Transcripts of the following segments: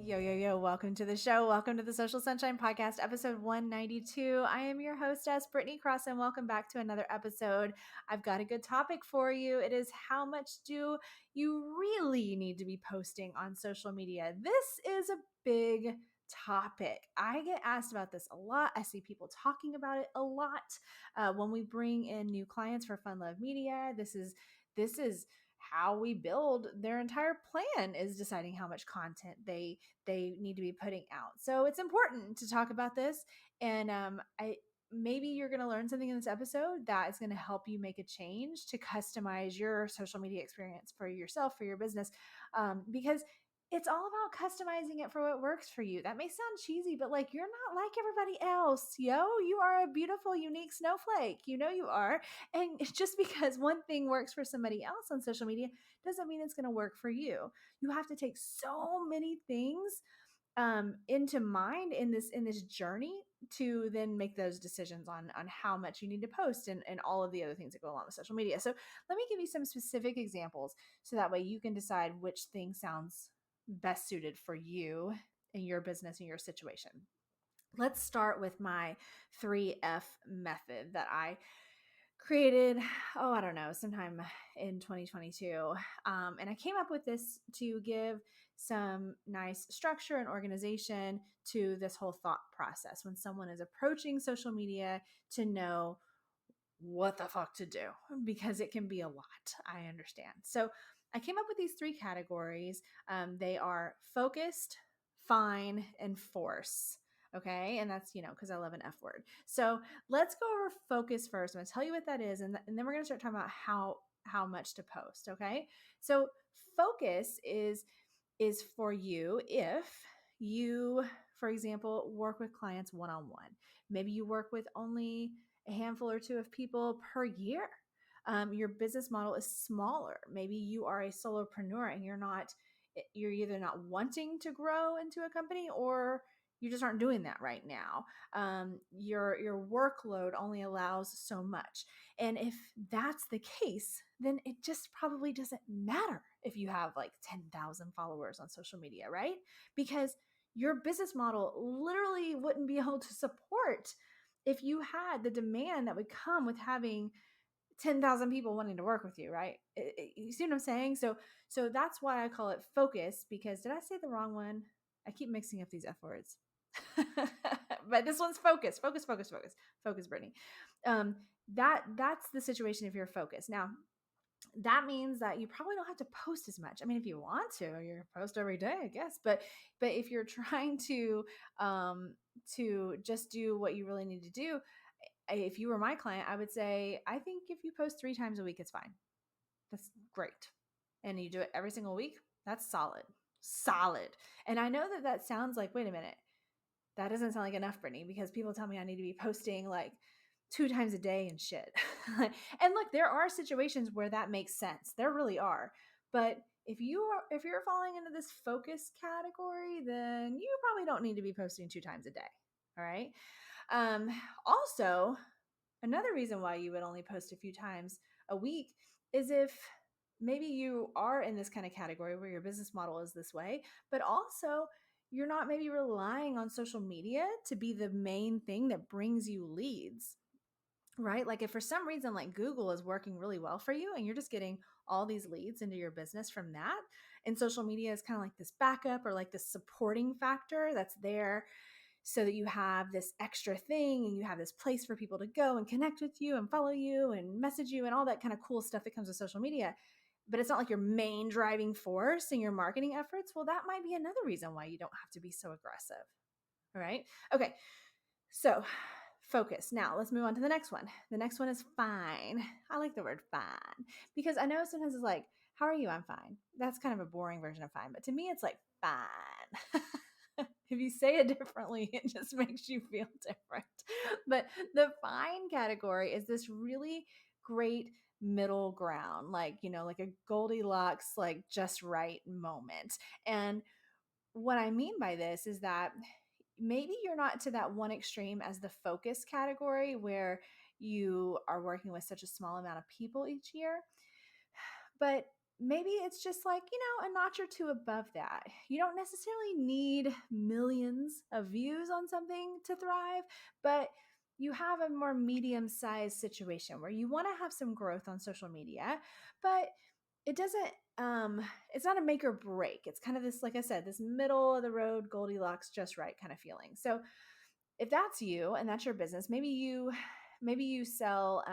Yo, yo, yo, welcome to the show. Welcome to the Social Sunshine Podcast, episode 192. I am your hostess, Britney Crosson. Welcome back to another episode. I've got a good topic for you. It is how much do you really need to be posting on social media? This is a big topic. I get asked about this a lot. I see people talking about it a lot. When we bring in new clients for Fun Love Media, this is how we build their entire plan, is deciding how much content they need to be putting out. So it's important to talk about this. And maybe you're going to learn something in this episode that is going to help you make a change to customize your social media experience for yourself, for your business, because it's all about customizing it for what works for you. That may sound cheesy, but like, you're not like everybody else, yo. You are a beautiful, unique snowflake. You know you are. And just because one thing works for somebody else on social media doesn't mean it's going to work for you. You have to take so many things into mind in this journey to then make those decisions on how much you need to post and all of the other things that go along with social media. So let me give you some specific examples so that way you can decide which thing sounds best suited for you and your business and your situation. Let's start with my 3F method that I created, I don't know, sometime in 2022. And I came up with this to give some nice structure and organization to this whole thought process when someone is approaching social media, to know what the fuck to do, because it can be a lot. I understand. So I came up with these 3 categories. They are focused, fine, and force. Okay. And that's, because I love an F word. So let's go over focus first. I'm going to tell you what that is. And then we're going to start talking about how much to post. Okay. So focus is for you if you, for example, work with clients one-on-one. Maybe you work with only a handful or 2 of people per year. Your business model is smaller. Maybe you are a solopreneur and you're either not wanting to grow into a company, or you just aren't doing that right now. Your workload only allows so much. And if that's the case, then it just probably doesn't matter if you have like 10,000 followers on social media, right? Because your business model literally wouldn't be able to support if you had the demand that would come with having 10,000 people wanting to work with you, right? You see what I'm saying? So that's why I call it focus, because did I say the wrong one? I keep mixing up these F words. But this one's focus, Brittany. That's the situation if you're focused. Now, that means that you probably don't have to post as much. I mean, if you want to, you post every day, I guess. But if you're trying to just do what you really need to do, if you were my client, I would say, I think if you post 3 times a week, it's fine. That's great. And you do it every single week, that's solid. And I know that sounds like, wait a minute, that doesn't sound like enough, Brittany, because people tell me I need to be posting like 2 times a day and shit. And look, there are situations where that makes sense. There really are. But if you're falling into this focus category, then you probably don't need to be posting 2 times a day. All right. Also, another reason why you would only post a few times a week is if maybe you are in this kind of category where your business model is this way, but also you're not maybe relying on social media to be the main thing that brings you leads, right? Like if for some reason like Google is working really well for you and you're just getting all these leads into your business from that, and social media is kind of like this backup or like this supporting factor that's there so that you have this extra thing and you have this place for people to go and connect with you and follow you and message you and all that kind of cool stuff that comes with social media, but it's not like your main driving force in your marketing efforts, well, that might be another reason why you don't have to be so aggressive. All right. Okay. So focus. Now let's move on to the next one. The next one is fine. I like the word fine because I know sometimes it's like, how are you? I'm fine. That's kind of a boring version of fine, but to me, it's like fine. If you say it differently, it just makes you feel different. But the fine category is this really great middle ground, like, like a Goldilocks, like just right moment. And what I mean by this is that maybe you're not to that one extreme as the focus category where you are working with such a small amount of people each year, but maybe it's just like, a notch or two above that. You don't necessarily need millions of views on something to thrive, but you have a more medium sized situation where you want to have some growth on social media, but it doesn't, it's not a make or break. It's kind of this, like I said, this middle of the road, Goldilocks, just right kind of feeling. So if that's you and that's your business, maybe you sell,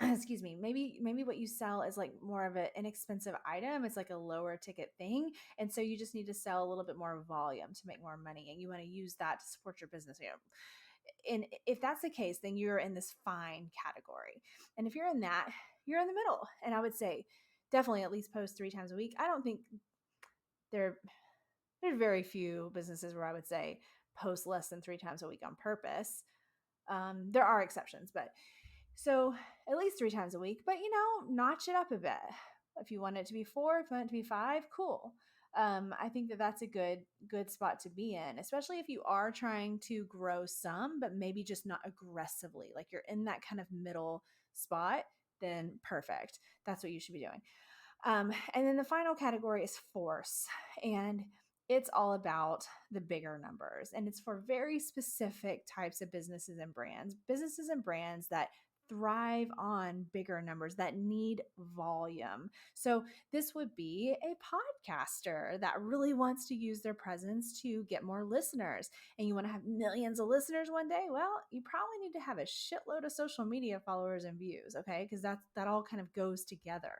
excuse me, maybe what you sell is like more of an inexpensive item. It's like a lower ticket thing, and so you just need to sell a little bit more volume to make more money, and you want to use that to support your business. And if that's the case, then you're in this fine category. And if you're in that, you're in the middle. And I would say definitely at least post 3 times a week. I don't think there there's very few businesses where I would say post less than 3 times a week on purpose. There are exceptions, but so at least 3 times a week, but notch it up a bit. If you want it to be 4, if you want it to be 5, cool. I think that that's a good spot to be in, especially if you are trying to grow some, but maybe just not aggressively. Like you're in that kind of middle spot, then perfect. That's what you should be doing. And then the final category is force. And it's all about the bigger numbers. And it's for very specific types of businesses and brands that thrive on bigger numbers, that need volume. So this would be a podcaster that really wants to use their presence to get more listeners. And you want to have millions of listeners one day? Well, you probably need to have a shitload of social media followers and views, okay? Because that all kind of goes together.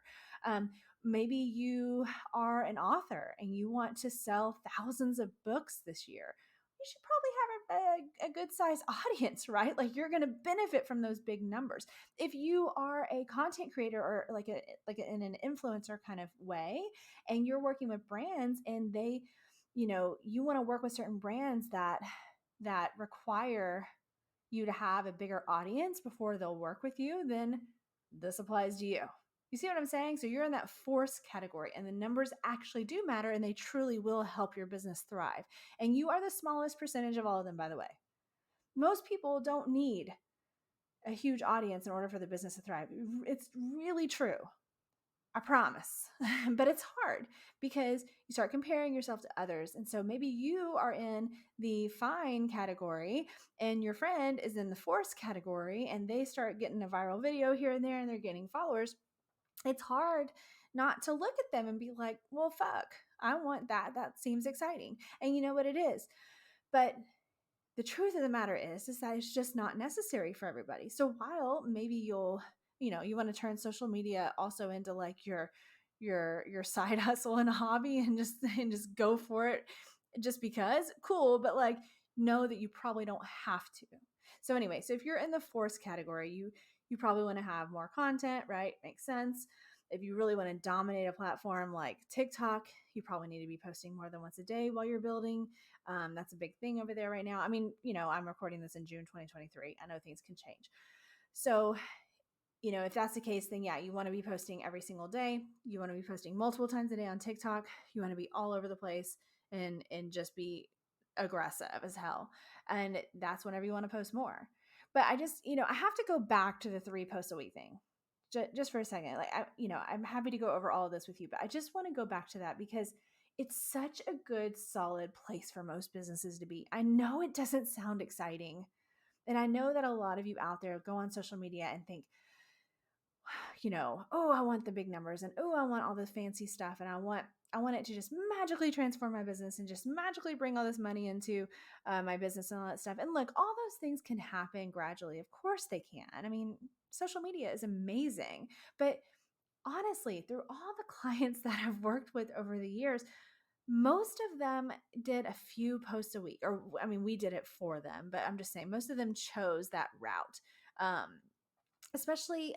Maybe you are an author and you want to sell thousands of books this year. You should probably have a good sized audience, right? Like you're going to benefit from those big numbers. If you are a content creator or in an influencer kind of way, and you're working with brands and they, you want to work with certain brands that require you to have a bigger audience before they'll work with you, then this applies to you. You see what I'm saying? So you're in that force category, and the numbers actually do matter, and they truly will help your business thrive. And you are the smallest percentage of all of them, by the way. Most people don't need a huge audience in order for the business to thrive. It's really true. I promise. But it's hard because you start comparing yourself to others. And so maybe you are in the fine category and your friend is in the force category, and they start getting a viral video here and there and they're getting followers. It's hard not to look at them and be like, well, fuck, I want that. That seems exciting. And you know what it is. But the truth of the matter is that it's just not necessary for everybody. So while maybe you want to turn social media also into like your side hustle and hobby and just go for it just because, cool, but like know that you probably don't have to. So anyway, so if you're in the force category, you probably want to have more content, right? Makes sense. If you really want to dominate a platform like TikTok, you probably need to be posting more than once a day while you're building. That's a big thing over there right now. I mean, I'm recording this in June 2023. I know things can change. So, if that's the case, then yeah, you want to be posting every single day. You want to be posting multiple times a day on TikTok. You want to be all over the place and just be aggressive as hell. And that's whenever you want to post more. But I just, I have to go back to the 3 posts a week thing. Just for a second. Like I'm happy to go over all of this with you, but I just want to go back to that because it's such a good, solid place for most businesses to be. I know it doesn't sound exciting. And I know that a lot of you out there go on social media and think, oh, I want the big numbers and oh, I want all this fancy stuff and I want it to just magically transform my business and just magically bring all this money into my business and all that stuff. And look, all those things can happen gradually. Of course they can. I mean, social media is amazing, but honestly, through all the clients that I've worked with over the years, most of them did a few posts a week, or I mean, we did it for them, but I'm just saying most of them chose that route. Um, especially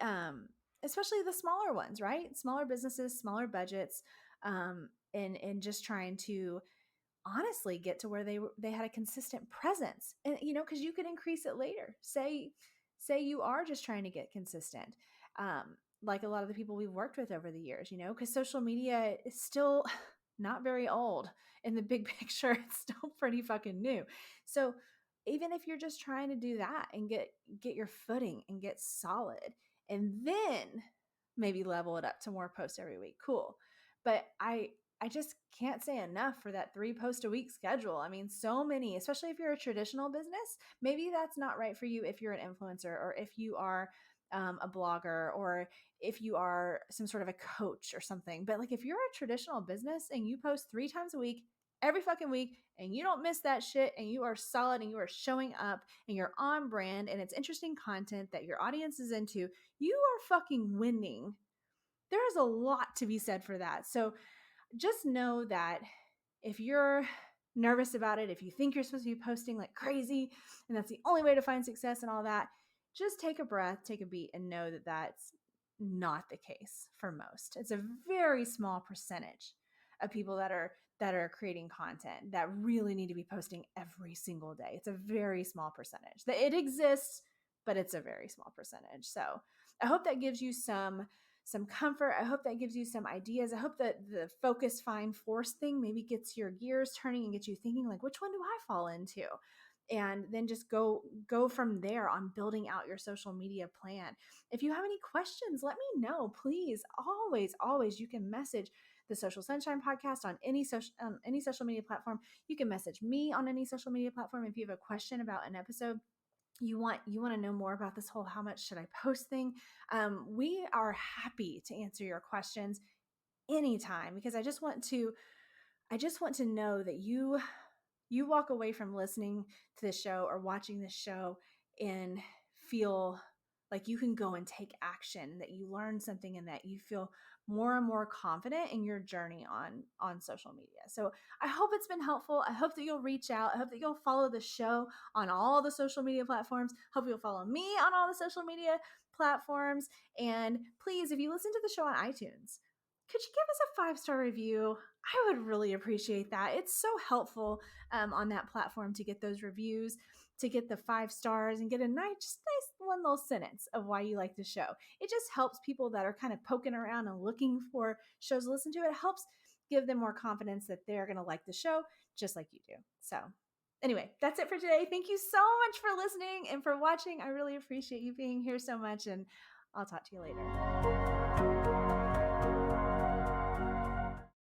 especially the smaller ones, right? Smaller businesses, smaller budgets, and just trying to honestly get to where they had a consistent presence. And because you could increase it later. Say you are just trying to get consistent. Like a lot of the people we've worked with over the years, because social media is still not very old in the big picture. It's still pretty fucking new. So even if you're just trying to do that and get your footing and get solid, and then maybe level it up to more posts every week. Cool. But I just can't say enough for that 3 post a week schedule. I mean, so many, especially if you're a traditional business, maybe that's not right for you if you're an influencer or if you are a blogger or if you are some sort of a coach or something. But like if you're a traditional business and you post 3 times a week, every fucking week, and you don't miss that shit and you are solid and you are showing up and you're on brand and it's interesting content that your audience is into, you are fucking winning. There is a lot to be said for that. So just know that if you're nervous about it, if you think you're supposed to be posting like crazy and that's the only way to find success and all that, just take a breath, take a beat, and know that that's not the case for most. It's a very small percentage of people that are creating content that really need to be posting every single day. It's a very small percentage. It exists, but it's a very small percentage. So I hope that gives you some comfort. I hope that gives you some ideas. I hope that the focus, find, force thing maybe gets your gears turning and gets you thinking like, which one do I fall into? And then just go from there on building out your social media plan. If you have any questions, let me know. Please, always, you can message the Social Sunshine Podcast on any social media platform. You can message me on any social media platform if you have a question about an episode. You want to know more about this whole how much should I post thing. We are happy to answer your questions anytime, because I just want to know that you walk away from listening to this show or watching this show and feel like you can go and take action, that you learn something, and that you feel more and more confident in your journey on social media. So I hope it's been helpful. I hope that you'll reach out. I hope that you'll follow the show on all the social media platforms. Hope you'll follow me on all the social media platforms. And please, if you listen to the show on iTunes, could you give us a 5-star review? I would really appreciate that. It's so helpful on that platform to get those reviews, to get the 5 stars and get a nice one little sentence of why you like the show. It just helps people that are kind of poking around and looking for shows to listen to. It helps give them more confidence that they're going to like the show just like you do. So anyway, that's it for today. Thank you so much for listening and for watching. I really appreciate you being here so much, and I'll talk to you later.